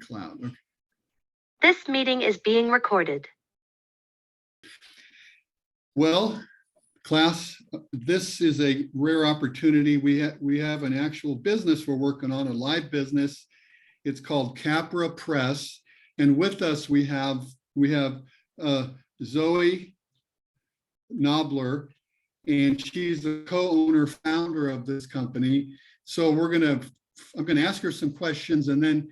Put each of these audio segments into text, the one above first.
cloud. Okay. This meeting is being recorded. Well, class, this is a rare opportunity. We have an actual business we're working on, a live business. It's called Capra Press, and with us we have Zoe Knobler, and she's the co-owner, founder of this company. So I'm gonna ask her some questions, and then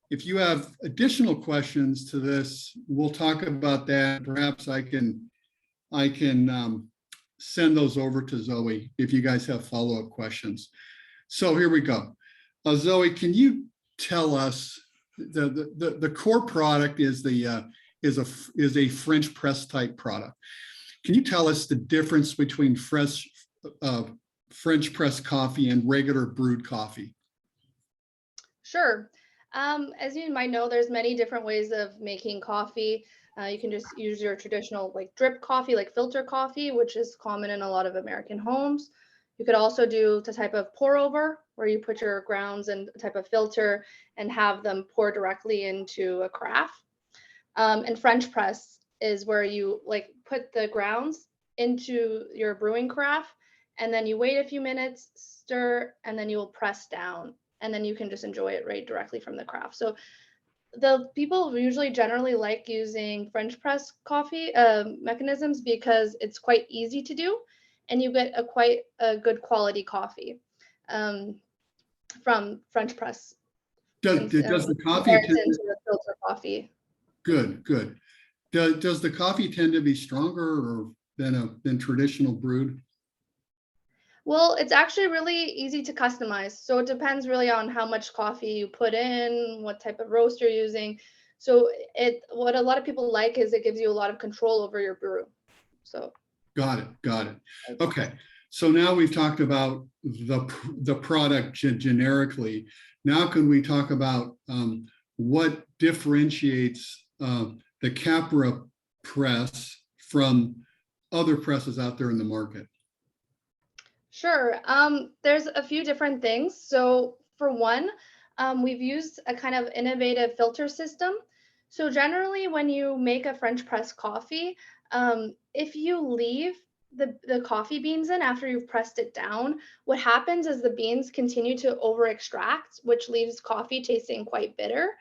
if you have additional questions to this, we'll talk about that. Perhaps I can send those over to Zoe if you guys have follow-up questions. So here we go. Zoe, can you tell us the core product is a French press type product. Can you tell us the difference between French press coffee and regular brewed coffee? Sure. As you might know, there's many different ways of making coffee. You can just use your traditional like drip coffee, like filter coffee, which is common in a lot of American homes. You could also do the type of pour over, where you put your grounds in a type of filter and have them pour directly into a carafe. And French press is where you like put the grounds into your brewing carafe, and then you wait a few minutes, stir, and then you will press down, and then you can just enjoy it right directly from the carafe. So the people usually generally like using French press coffee mechanisms because it's quite easy to do, and you get quite a good quality coffee from French press. Does the coffee tend to the filter coffee? Good. Does the coffee tend to be stronger than traditional brewed? Well, it's actually really easy to customize. So it depends really on how much coffee you put in, what type of roast you're using. So what a lot of people like is it gives you a lot of control over your brew. So Got it. Okay. So now we've talked about the product generically. Now can we talk about what differentiates the Capra press from other presses out there in the market? Sure. There's a few different things. So for one, we've used a kind of innovative filter system. So generally when you make a French press coffee, if you leave the coffee beans in after you've pressed it down, what happens is the beans continue to over extract, which leaves coffee tasting quite bitter.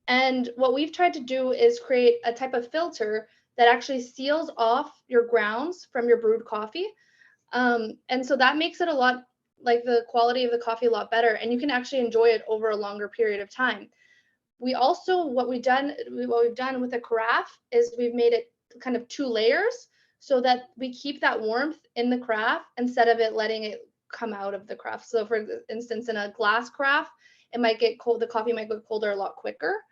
And what we've tried to do is create a type of filter that actually seals off your grounds from your brewed coffee. And so that makes it a lot like the quality of the coffee a lot better, and you can actually enjoy it over a longer period of time. We also, what we've done with the carafe is we've made it kind of 2 layers so that we keep that warmth in the carafe instead of it letting it come out of the carafe. So for instance, in a glass carafe, it might get cold, the coffee might get colder a lot quicker.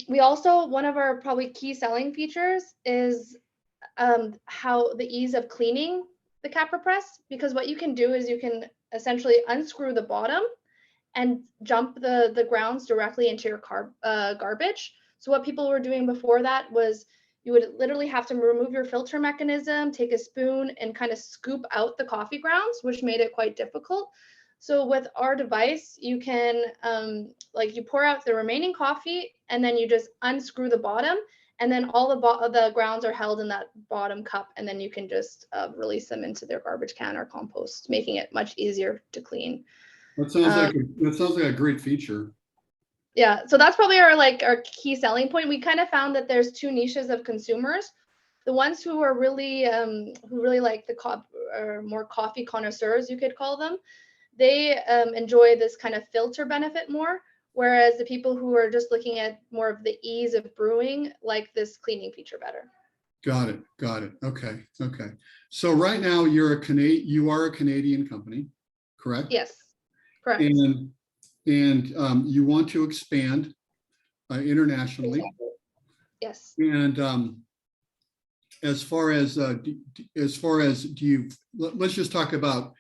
We also, one of our probably key selling features is how the ease of cleaning the Capra press, because what you can do is you can essentially unscrew the bottom and dump the grounds directly into your garbage. So what people were doing before that was you would literally have to remove your filter mechanism, take a spoon and kind of scoop out the coffee grounds, which made it quite difficult. So with our device, you can like you pour out the remaining coffee and then you just unscrew the bottom, and then all the grounds are held in that bottom cup, and then you can just release them into their garbage can or compost, making it much easier to clean. That sounds like a great feature. Yeah, so that's probably our key selling point. We kind of found that there's 2 niches of consumers. The ones who are really like or more coffee connoisseurs, you could call them. They enjoy this kind of filter benefit more, whereas the people who are just looking at more of the ease of brewing like this cleaning feature better. Got it. Okay. So right now you are a Canadian company, correct? Yes, correct. And you want to expand internationally. Exactly. Yes. And as far as let's just talk about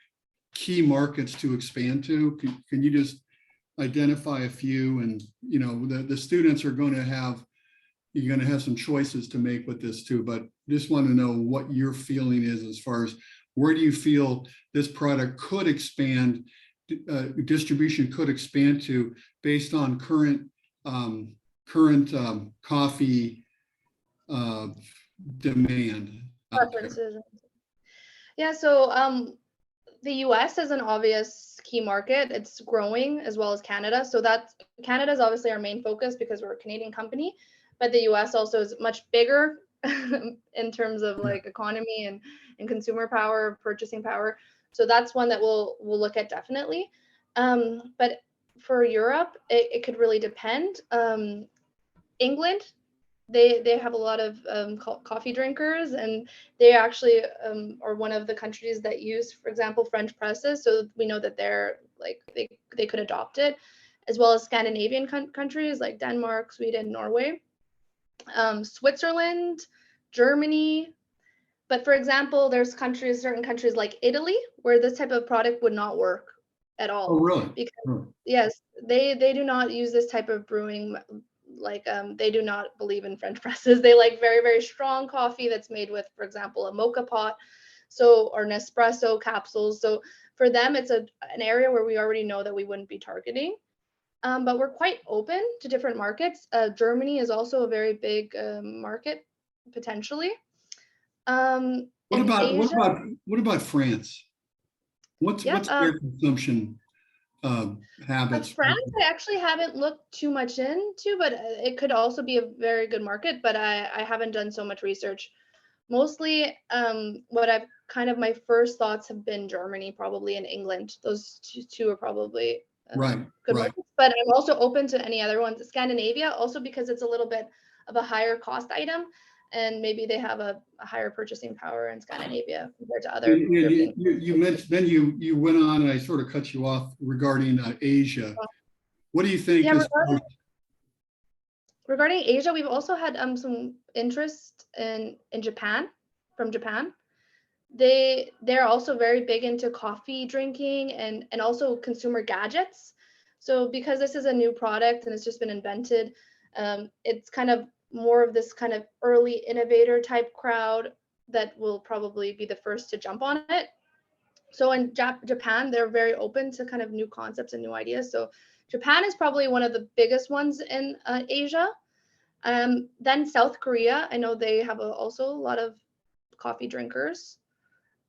key markets to expand to. Can you just identify a few? And the students are going to have some choices to make with this too, but just want to know what your feeling is as far as where do you feel this product could expand, distribution could expand to based on current current coffee demand out there? Preferences. Yeah, so the US is an obvious key market. It's growing as well as Canada. So that's Canada is obviously our main focus because we're a Canadian company, but the US also is much bigger in terms of like economy and consumer power, purchasing power. So that's one that we'll look at definitely. But for Europe, it could really depend. England, they have a lot of coffee drinkers, and they actually are one of the countries that use, for example, French presses. So we know that they're like they could adopt it, as well as Scandinavian countries like Denmark, Sweden, Norway, Switzerland, Germany. But for example, there's certain countries like Italy, where this type of product would not work at all. Oh, really? Because yes, they do not use this type of brewing. Like they do not believe in French presses. They like very, very strong coffee that's made with, for example, a mocha pot, so or Nespresso capsules. So for them, it's an area where we already know that we wouldn't be targeting. But we're quite open to different markets. Germany is also a very big market potentially. What In about Asia, what about France? What's their consumption habits? France, I actually haven't looked too much into, but it could also be a very good market. But I haven't done so much research. Mostly, what I've kind of my first thoughts have been Germany, probably, and England. Those two are probably Right, good right. markets. But I'm also open to any other ones. Scandinavia, also because it's a little bit of a higher cost item, and maybe they have a higher purchasing power in Scandinavia compared to other And European. you mentioned, then you went on, and I sort of cut you off regarding Asia. What do you think Yeah, is regarding Asia, we've also had some interest in Japan, from Japan. They're also very big into coffee drinking and also consumer gadgets. So because this is a new product and it's just been invented, it's kind of more of this kind of early innovator type crowd that will probably be the first to jump on it. So in Japan, they're very open to kind of new concepts and new ideas. So Japan is probably one of the biggest ones in Asia. Then South Korea, I know they have also a lot of coffee drinkers,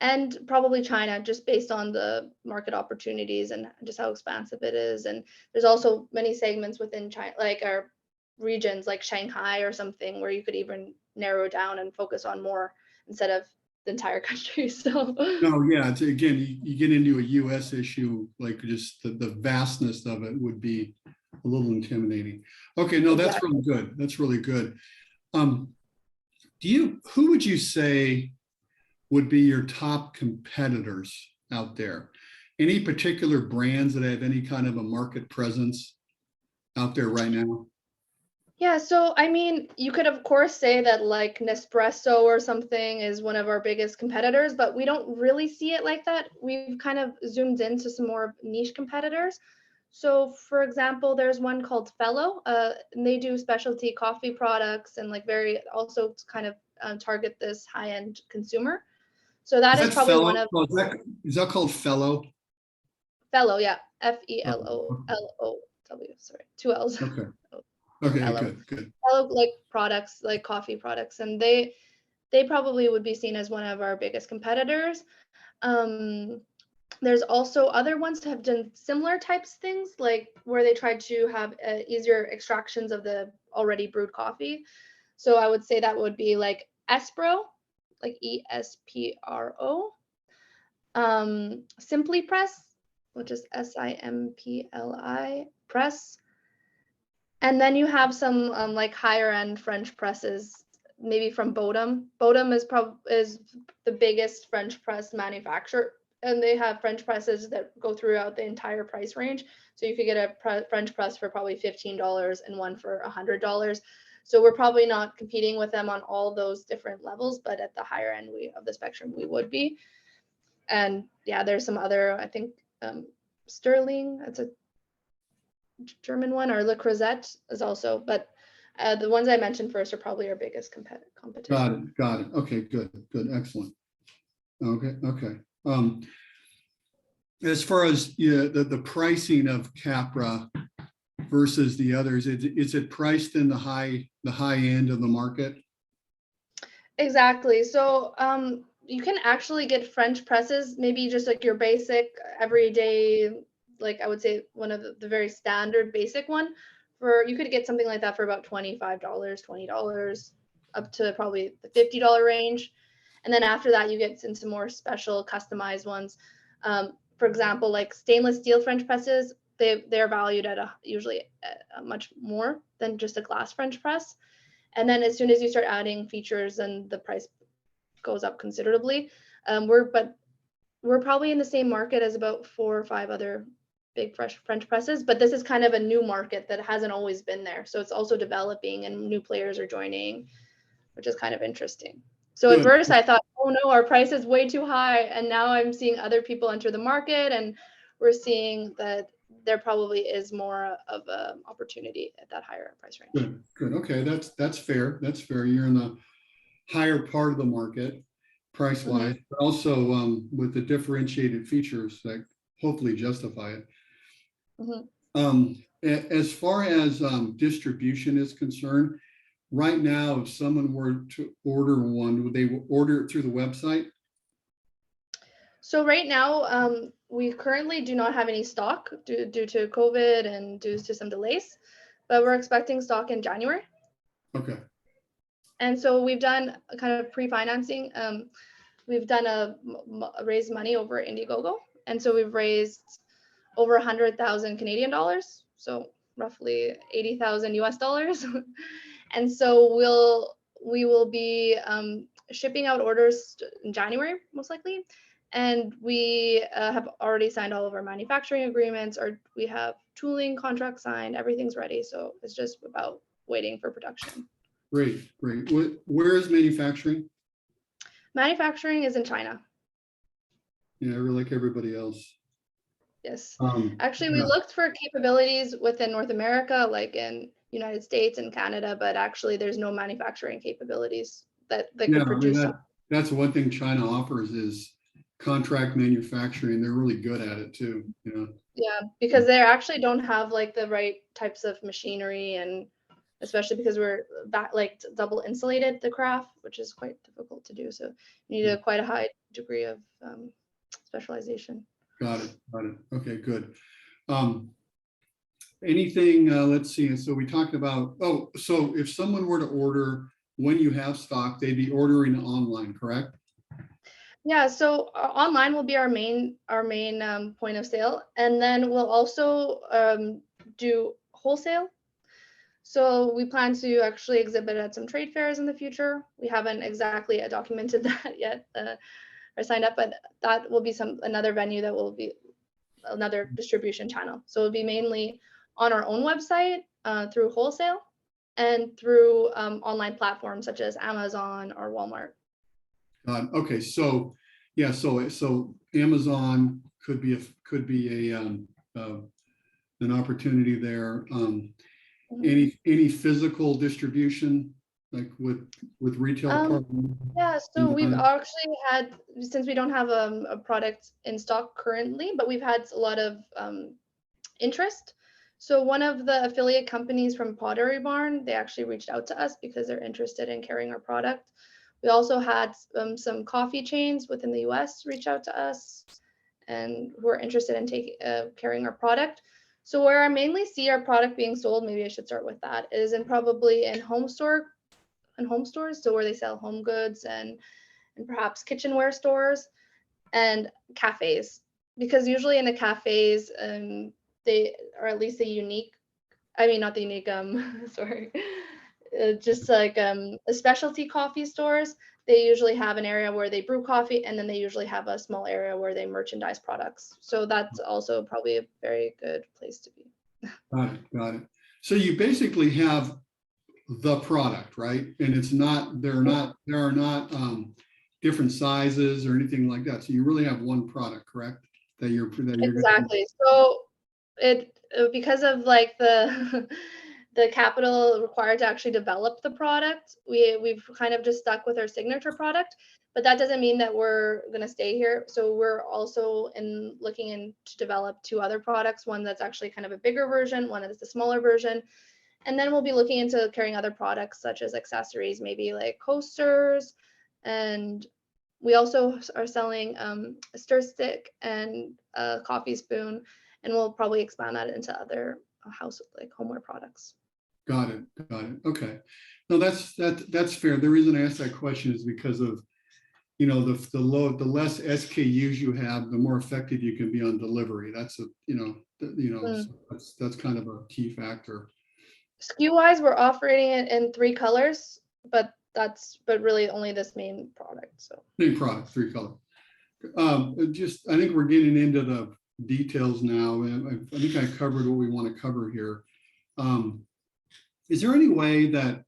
and probably China, just based on the market opportunities and just how expansive it is. And there's also many segments within China, like our regions like Shanghai or something, where you could even narrow down and focus on more instead of the entire country. So no, yeah, it's, again, you get into a US issue, like just the vastness of it would be a little intimidating. Okay, no, that's exactly. really good. That's really good. Who would you say would be your top competitors out there? Any particular brands that have any kind of a market presence out there right now? Yeah, so I mean, you could of course say that like Nespresso or something is one of our biggest competitors, but we don't really see it like that. We've kind of zoomed into some more niche competitors. So for example, there's one called Fellow, and they do specialty coffee products and like very also kind of target this high-end consumer. So that Is is that probably fellow? one of Oh, is that called fellow? Fellow, yeah, Oh, Fellow, sorry, two L's. okay. Okay, Fellow. good. Fellow like products, like coffee products, and they probably would be seen as one of our biggest competitors. Um, there's also other ones that have done similar types things, like where they tried to have easier extractions of the already brewed coffee. So I would say that would be like Espro, like ESPRO, Simply Press, which is SIMPLI Press. And then you have some like higher end French presses, maybe from Bodum. Bodum is the biggest French press manufacturer, and they have French presses that go throughout the entire price range. So you could get a French press for probably $15 and one for $100. So we're probably not competing with them on all those different levels, but at the higher end of the spectrum, we would be. And yeah, there's some other, I think Sterling, that's a German one, or Le Creuset is also, but the ones I mentioned first are probably our biggest competition. Got it. Okay, good, excellent. Okay. As far as the pricing of Capra, versus the others? Is it priced in the high end of the market? Exactly. So you can actually get French presses, maybe just like your basic everyday, like I would say one of the very standard basic one. For you could get something like that for about $25, $20, up to probably the $50 range. And then after that, you get into more special customized ones. For example, like stainless steel French presses, they're valued at usually much more than just a glass French press. And then as soon as you start adding features, and the price goes up considerably. We're probably in the same market as about 4 or 5 other big French presses, but this is kind of a new market that hasn't always been there. So it's also developing and new players are joining, which is kind of interesting. So at Good. first I thought, oh no, our price is way too high. And now I'm seeing other people enter the market, and we're seeing that there probably is more of an opportunity at that higher price range. Good, good. Okay, that's fair. That's fair. You're in the higher part of the market, price wise, but also with the differentiated features that hopefully justify it. As far as distribution is concerned, right now, if someone were to order one, would they order it through the website? So right now, we currently do not have any stock due to COVID and due to some delays, but we're expecting stock in January. Okay. And so we've done a kind of pre-financing. We've done raised money over Indiegogo, and so we've raised over 100,000 Canadian dollars, so roughly 80,000 US dollars. And so we will be shipping out orders in January, most likely. And we have already signed all of our manufacturing agreements, or we have tooling contracts signed. Everything's ready. So it's just about waiting for production. Great, great. Where is manufacturing? Manufacturing is in China. Yeah, like everybody else. Yes. Um, Actually, we looked for capabilities within North America, like in United States and Canada, but actually there's no manufacturing capabilities that could produce. That's one thing China offers is contract manufacturing. They're really good at it too. Yeah, because they actually don't have like the right types of machinery, and especially because we're like double insulated the craft, which is quite difficult to do. So you need quite a high degree of specialization. Got it. Got it. Okay, good. Anything, let's see. So we talked about, so if someone were to order when you have stock, they'd be ordering online, correct? Yeah, so online will be our main point of sale, and then we'll also do wholesale. So we plan to actually exhibit at some trade fairs in the future. We haven't exactly documented that yet or signed up, but that will be another venue that will be another distribution channel. So it'll be mainly on our own website through wholesale and through online platforms such as Amazon or Walmart. Okay, so yeah, so Amazon could be an opportunity there. Any physical distribution like with retail partners? Yeah, so we've actually had, since we don't have a product in stock currently, but we've had a lot of interest. So one of the affiliate companies from Pottery Barn, they actually reached out to us because they're interested in carrying our product. We also had some coffee chains within the US reach out to us and who are interested in carrying our product. So where I mainly see our product being sold, maybe I should start with that, is probably in home stores, so where they sell home goods and perhaps kitchenware stores and cafes. Because usually in the cafes, they are at least not the unique, sorry, just like a specialty coffee stores. They usually have an area where they brew coffee, and then they usually have a small area where they merchandise products. So that's also probably a very good place to be. Got it. So you basically have the product, right? And there are not different sizes or anything like that. So you really have one product, correct? That you're Exactly. So because of like the the capital required to actually develop the product. We've kind of just stuck with our signature product, but that doesn't mean that we're going to stay here. So we're also looking in to develop 2 other products, one that's actually kind of a bigger version, one that's a smaller version. And then we'll be looking into carrying other products such as accessories, maybe like coasters. And we also are selling a stir stick and a coffee spoon, and we'll probably expand that into other like homeware products. Got it. Okay. No, that's fair. The reason I asked that question is because of, you know, the less SKUs you have, the more effective you can be on delivery. That's so that's kind of a key factor. SKU wise, we're operating it in 3 colors, but really only this main product. So Main product, 3 color. I think we're getting into the details now, and I think I covered what we want to cover here. Is there any way that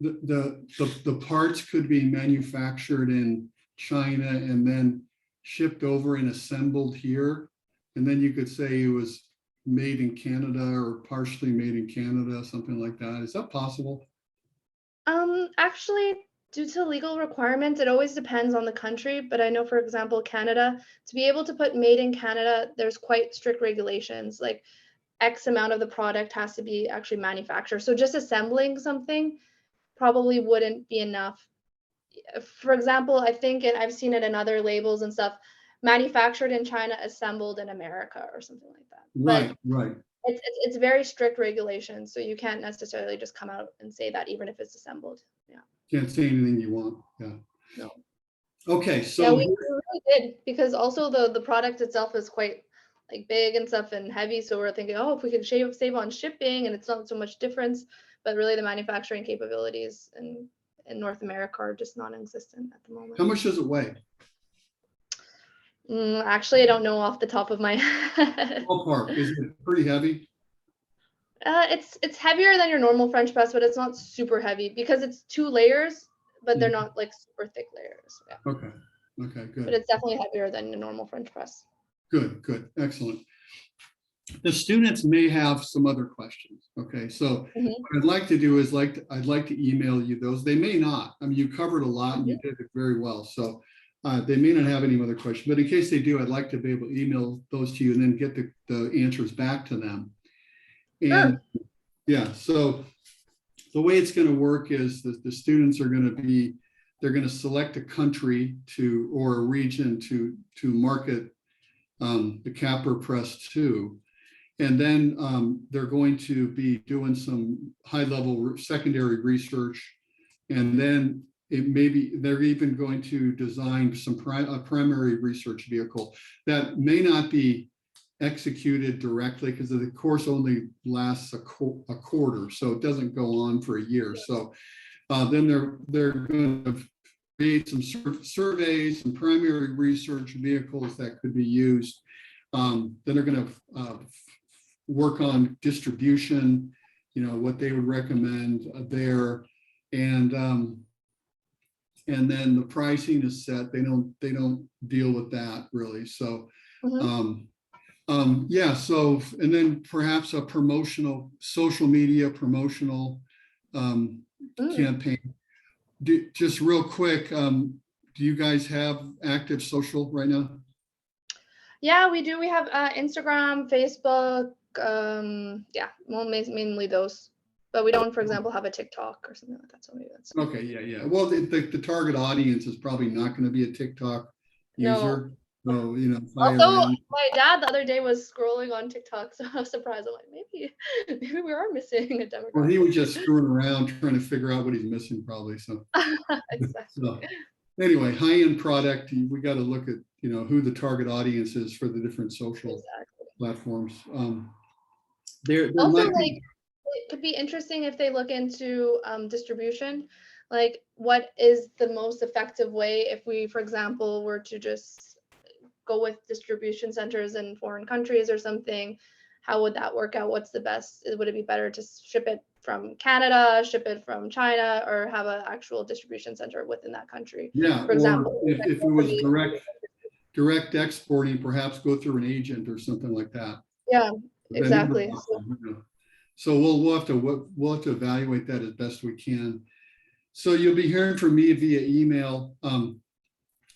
the parts could be manufactured in China and then shipped over and assembled here, and then you could say it was made in Canada or partially made in Canada, something like that? Is that possible? Actually, due to legal requirements, it always depends on the country. But I know, for example, Canada, to be able to put made in Canada, there's quite strict regulations. Like X amount of the product has to be actually manufactured. So just assembling something probably wouldn't be enough. For example, I think, and I've seen it in other labels and stuff, manufactured in China, assembled in America or something like that. Right. It's very strict regulations, so you can't necessarily just come out and say that even if it's assembled. Yeah. Can't say anything you want. Yeah. No. Okay, Yeah, so we really did, because also the product itself is quite like big and stuff and heavy. So we're thinking, oh, if we could save on shipping and it's not so much difference, but really the manufacturing capabilities in North America are just non-existent at the moment. how much does it weigh? Actually, I don't know off the top of my head. Ballpark, is it pretty heavy? It's heavier than your normal French press, but it's not super heavy because it's 2 layers, but they're not like super thick layers. Yeah. Okay, good. But it's definitely heavier than a normal French press. Good, excellent. The students may have some other questions. Okay, so Mhm. what I'd like to do is I'd like to email you those. They may not. I mean, you covered a lot and you did it very well. So they may not have any other questions, but in case they do, I'd like to be able to email those to you and then get the answers back to them. And yeah, so the way it's going to work is that the students are going to they're going to select a country or a region to market the Capra Press to. And then they're going to be doing some high-level secondary research. And then they're even going to design a primary research vehicle that may not be executed directly because the course only lasts a quarter, so it doesn't go on for a year. So then they're going to create some surveys, some primary research vehicles that could be used. Then they're going to work on distribution, what they would recommend there, and then the pricing is set. They don't deal with that really. So. Yeah, so, and then perhaps a social media promotional campaign. Just real quick, do you guys have active social right now? Yeah, we do. We have Instagram, Facebook. Yeah, well, mainly those. But we don't, for example, have a TikTok or something like that. So maybe that's okay. Yeah. Well, the target audience is probably not going to be a TikTok user. So, also, my dad the other day was scrolling on TikTok, so I was surprised. I'm like, maybe we are missing a demographic. Well, he was just screwing around trying to figure out what he's missing, probably. So, exactly. So, anyway, high-end product. We got to look at who the target audience is for the different social platforms. There also, like, it could be interesting if they look into distribution. Like, what is the most effective way if we, for example, were to just go with distribution centers in foreign countries or something? How would that work out? What's the best? Would it be better to ship it from Canada, ship it from China, or have an actual distribution center within that country? Yeah, for example, or if it was direct exporting, perhaps go through an agent or something like that. Yeah, exactly. So we'll have to evaluate that as best we can. So you'll be hearing from me via email.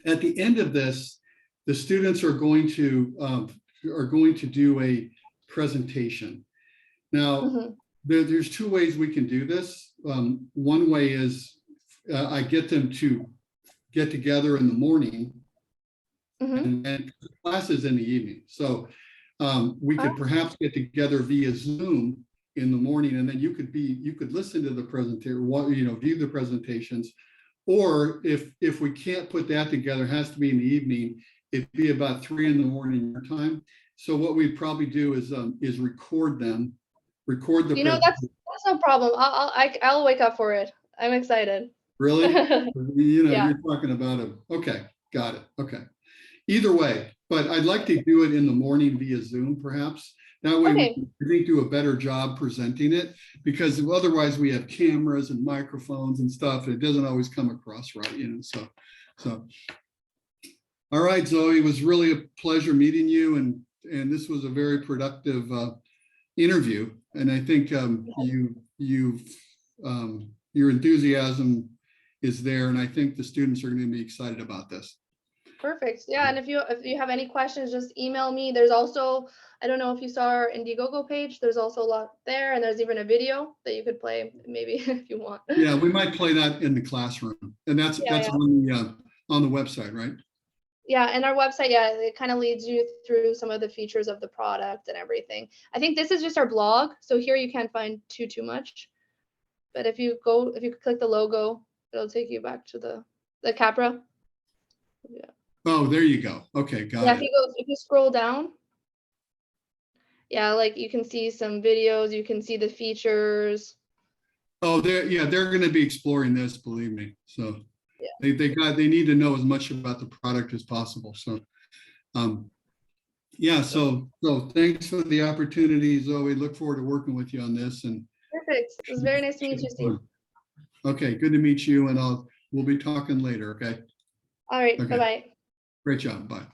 At the end of this, the students are going to do a presentation. Now, Mhm. there's two ways we can do this. One way is I get them to get together in the morning, Mhm. and classes in the evening. So we could perhaps get together via Zoom in the morning, and then you could listen to the presentation, view the presentations. Or if we can't put that together, it has to be in the evening. It'd be about 3 in the morning your time. So what we'd probably do is record the That's no problem. I'll wake up for it. I'm excited. Really? Yeah. You're talking about okay, got it. Okay. Either way, but I'd like to do it in the morning via Zoom, perhaps. That way we Okay. can, I think, do a better job presenting it, because otherwise we have cameras and microphones and stuff. And it doesn't always come across right, so. All right, Zoe, it was really a pleasure meeting you, and this was a very productive interview. And I think your enthusiasm is there, and I think the students are going to be excited about this. Perfect. Yeah, and if you have any questions, just email me. There's also, I don't know if you saw our Indiegogo page. There's also a lot there, and there's even a video that you could play maybe if you want. Yeah, we might play that in the classroom, and that's Yeah. on the website, right? Yeah, and our website, yeah, it kind of leads you through some of the features of the product and everything. I think this is just our blog, so here you can't find too much. But if you click the logo, it'll take you back to the Capra. Yeah. Oh, there you go. Okay, got Yeah, it. if you scroll down, yeah, like you can see some videos, you can see the features. Oh, they're going to be exploring this, believe me. So Yeah. they need to know as much about the product as possible. So yeah, so thanks for the opportunity, Zoe. Look forward to working with you on this. And Perfect. It was very nice to meet you, Steve. Okay, good to meet you, and we'll be talking later. Okay. All right. Okay. Bye-bye. Great job. Bye.